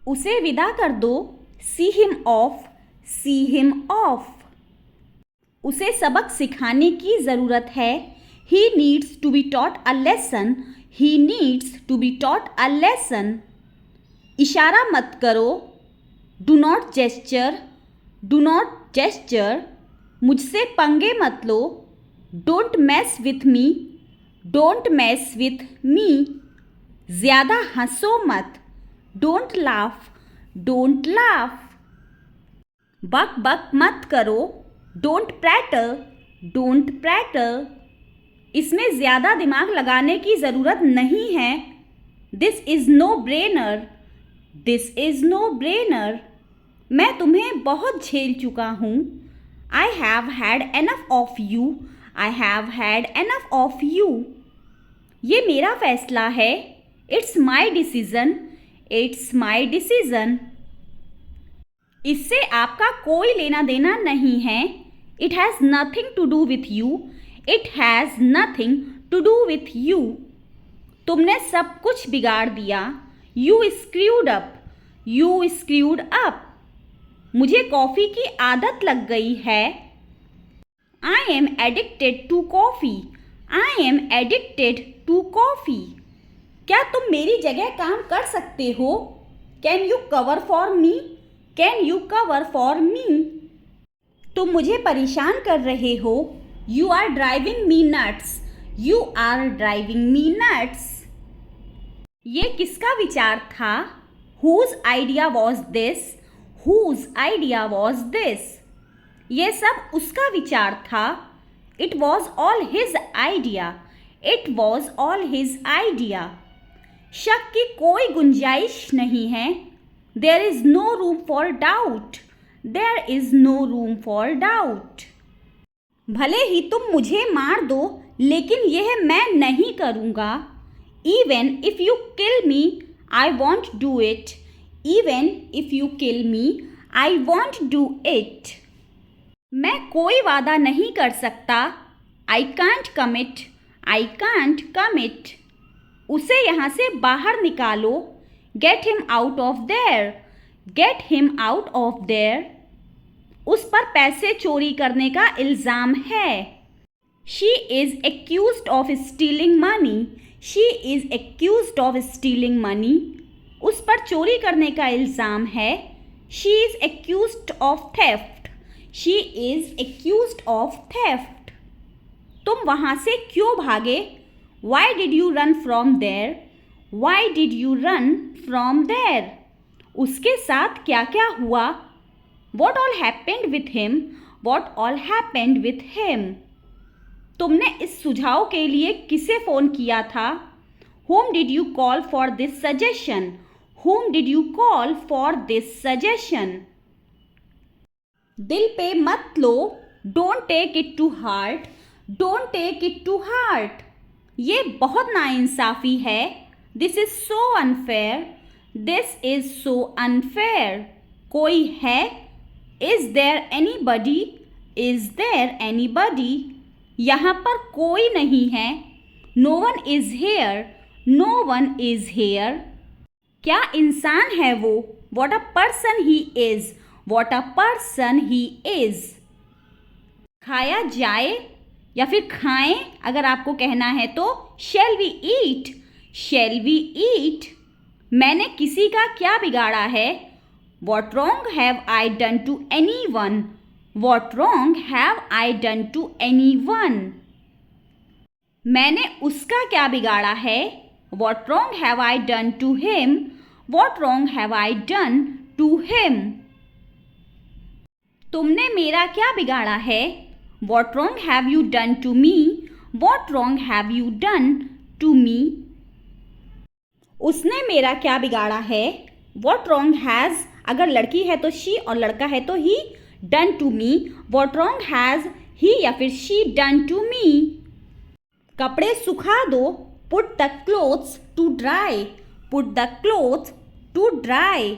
उसे विदा कर दो, see him off, see him off. उसे सबक सिखाने की ज़रूरत है, he needs to be taught a lesson, he needs to be taught a lesson. इशारा मत करो, do not gesture, do not gesture. मुझसे पंगे मत लो, don't mess with me, don't mess with me. ज़्यादा हंसो मत, डोंट लाफ, डोंट लाफ। बक बक मत करो, डोंट प्रैटल, डोंट प्रैटल। इसमें ज़्यादा दिमाग लगाने की ज़रूरत नहीं है, this is no brainer, this is no brainer. मैं तुम्हें बहुत झेल चुका हूँ, I have had enough of you, I have had enough of you. ये मेरा फैसला है, it's my decision, it's my decision. इससे आपका कोई लेना देना नहीं है, it has nothing to do with you, it has nothing to do with you. तुमने सब कुछ बिगाड़ दिया, you screwed up, you screwed up. मुझे कॉफ़ी की आदत लग गई है, I am addicted to coffee, I am addicted to coffee. क्या तुम मेरी जगह काम कर सकते हो, can you cover for me, can you cover for me. तुम मुझे परेशान कर रहे हो, you are driving me nuts, you are driving me nuts. ये किसका विचार था, whose idea was this, whose idea was this. ये सब उसका विचार था, it was all his idea, it was all his idea. शक की कोई गुंजाइश नहीं है, there is no room for doubt, there is no room for doubt. भले ही तुम मुझे मार दो, लेकिन यह मैं नहीं करूँगा, even if you kill me I want do it, even if you kill me I want do it. मैं कोई वादा नहीं कर सकता, I can't commit, I can't commit. उसे यहाँ से बाहर निकालो, get him out of their, get him out of their. उस पर पैसे चोरी करने का इल्ज़ाम है, she is accused of stealing money, she is accused of stealing money. उस पर चोरी करने का इल्ज़ाम है, she is accused of theft, she is accused of theft. तुम वहाँ से क्यों भागे, why did you run from there, why did you run from there. उसके साथ क्या क्या हुआ, what all happened with him, what all happened with him. तुमने इस सुझाव के लिए किसे फ़ोन किया था, whom did you call for this suggestion, whom did you call for this suggestion। दिल पे मत लो, don't take it to heart, don't take it to heart. ये बहुत नाइंसाफ़ी है, this is so unfair, this is so unfair. कोई है, is there anybody, is there anybody. यहाँ पर कोई नहीं है, no one is here, no one is here. क्या इंसान है वो, what a person he is, what a person he is. खाया जाए या फिर खाएं अगर आपको कहना है तो, shall we eat, shall we eat. मैंने किसी का क्या बिगाड़ा है, what wrong have I done to anyone, what wrong have I done to anyone. मैंने उसका क्या बिगाड़ा है, what wrong have I done to him, what wrong have I done to him. तुमने मेरा क्या बिगाड़ा है, what wrong have you done to me, what wrong have you done to me. उसने मेरा क्या बिगाड़ा है, वॉट रॉन्ग हैज़ अगर लड़की है तो शी और लड़का है तो he, done to me, what wrong has he या फिर शी डन टू मी। कपड़े सुखा दो, put the clothes to dry, put the clothes to dry.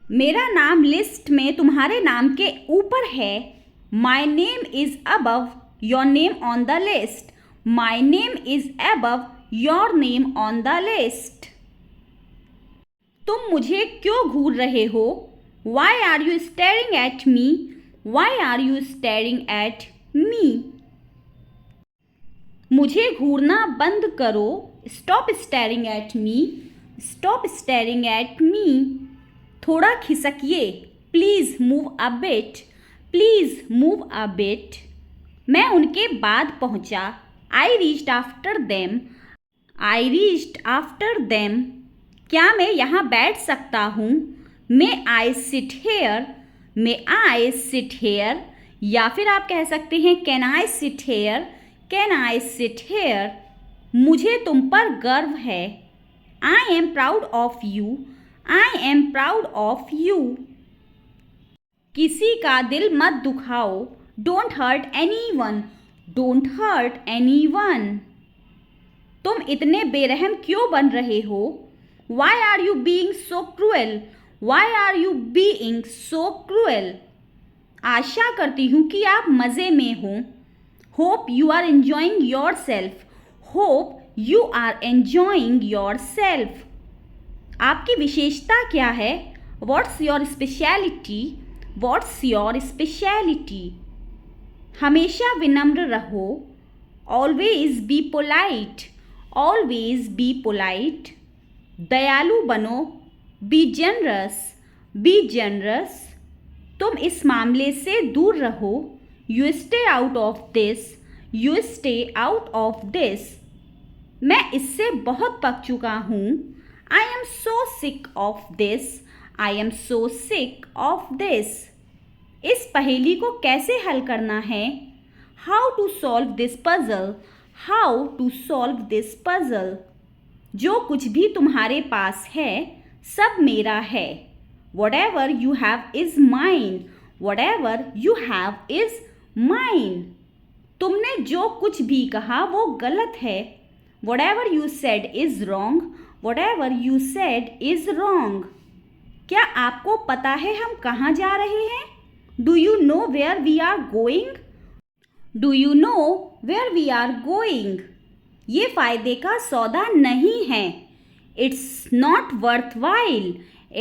मेरा नाम लिस्ट में तुम्हारे नाम के ऊपर है, my name is above your name on the list, my name is above your name on the list. तुम मुझे क्यों घूर रहे हो? Why are you staring at me? Why are you staring at me? मुझे घूरना बंद करो. Stop staring at me. Stop staring at me. थोड़ा खिसकिए. Please move a bit. Please move a bit. मैं उनके बाद पहुंचा. I reached after them. I reached after them. क्या मैं यहाँ बैठ सकता हूँ? May I sit here? May I sit here? या फिर आप कह सकते हैं Can I sit here? Can I sit here? मुझे तुम पर गर्व है. I am proud of you. I am proud of you. किसी का दिल मत दुखाओ. Don't hurt anyone. Don't hurt anyone. तुम इतने बेरहम क्यों बन रहे हो? Why are you being so cruel? Why are you being so cruel? आशा करती हूँ कि आप मज़े में हों. Hope you are enjoying yourself. Hope you are enjoying yourself. आपकी विशेषता क्या है? What's your speciality? What's your speciality? हमेशा विनम्र रहो. Always be polite. Always be polite. दयालु बनो. Be generous. Be generous. तुम इस मामले से दूर रहो. You stay out of this. You stay out of this. मैं इससे बहुत पक चुका हूँ. I am so sick of this. I am so sick of this. इस पहेली को कैसे हल करना है? How to solve this puzzle? How to solve this puzzle? जो कुछ भी तुम्हारे पास है सब मेरा है. Whatever you have is mine. Whatever you have is mine. तुमने जो कुछ भी कहा वो गलत है. Whatever you said is wrong. Whatever you said is wrong. क्या आपको पता है हम कहाँ जा रहे हैं? Do you know where we are going? Do you know where we are going? ये फ़ायदे का सौदा नहीं है. It's not worthwhile.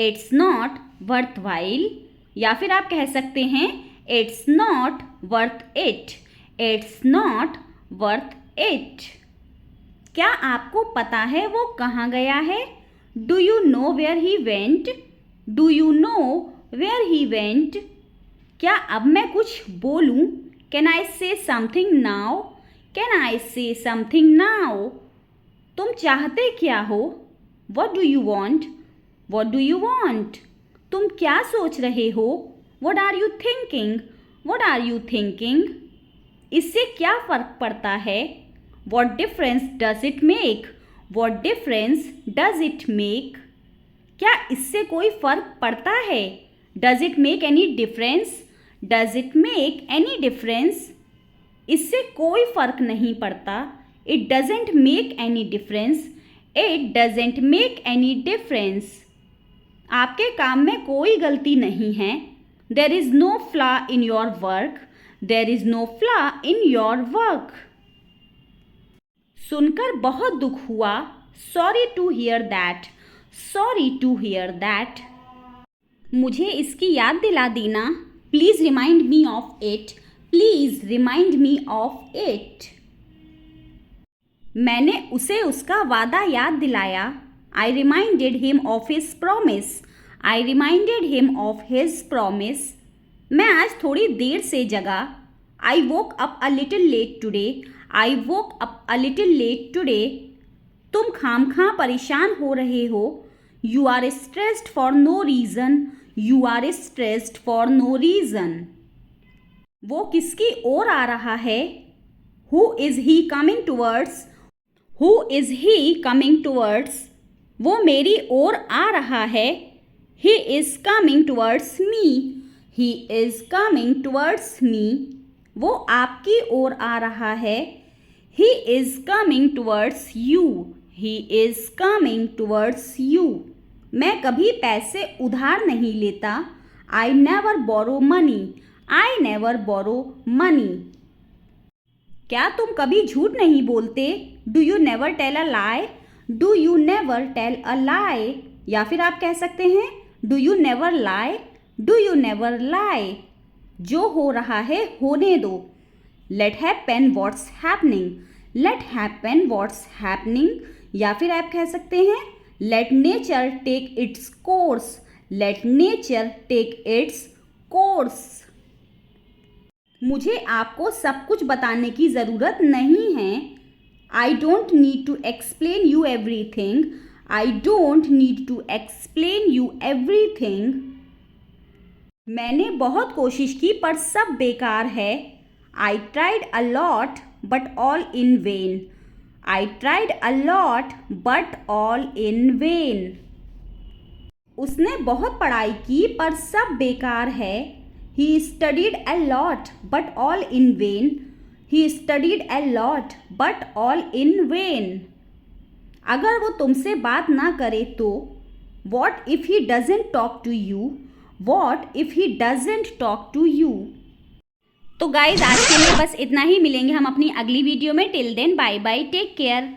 It's not worthwhile. या फिर आप कह सकते हैं It's not worth it. It's not worth it. क्या आपको पता है वो कहाँ गया है? Do you know where he went? Do you know where he went? क्या अब मैं कुछ बोलूं? Can I say something now? Can I say something now? तुम चाहते क्या हो? What do you want? What do you want? तुम क्या सोच रहे हो? What are you thinking? What are you thinking? इससे क्या फ़र्क पड़ता है? What difference does it make? What difference does it make? क्या इससे कोई फ़र्क पड़ता है? Does it make any difference? Does it make any difference? इससे कोई फ़र्क नहीं पड़ता. It doesn't make any difference. It doesn't make any difference. आपके काम में कोई गलती नहीं है. There is no flaw in your work. There is no flaw in your work. सुनकर बहुत दुख हुआ. Sorry to hear that. Sorry to hear that. मुझे इसकी याद दिला देना. Please remind me of it. Please remind me of it. मैंने उसे उसका वादा याद दिलाया. I reminded him of his promise. I reminded him of his promise. मैं आज थोड़ी देर से जगा. I woke up a little late today. I woke up a little late today. तुम खामखा परेशान हो रहे हो. You are stressed for no reason. You are stressed for no reason. वो किसकी ओर आ रहा है? Who is he coming towards? Who is he coming towards? वो मेरी ओर आ रहा है. He is coming towards me. He is coming towards me. वो आपकी ओर आ रहा है. He is coming towards you. He is coming towards you. मैं कभी पैसे उधार नहीं लेता. I never borrow money. I never borrow money. क्या तुम कभी झूठ नहीं बोलते? Do you never tell a lie? Do you never tell a lie? या फिर आप कह सकते हैं do you never lie, do you never lie. जो हो रहा है होने दो। Let happen what's happening, let happen what's happening. या फिर आप कह सकते हैं let nature take its course, let nature take its course. मुझे आपको सब कुछ बताने की ज़रूरत नहीं है। I don't need to explain you everything, I don't need to explain you everything. मैंने बहुत कोशिश की पर सब बेकार है। I tried a lot but all in when, I tried a lot but all in when. उसने बहुत पढ़ाई की पर सब बेकार है। He studied a lot but all in vain. He studied a lot but all in vain. अगर वो तुमसे बात ना करे तो What if he doesn't talk to you? What if he doesn't talk to you? तो गाइज आज के लिए बस इतना ही। मिलेंगे हम अपनी अगली वीडियो में। Till then bye bye, take care.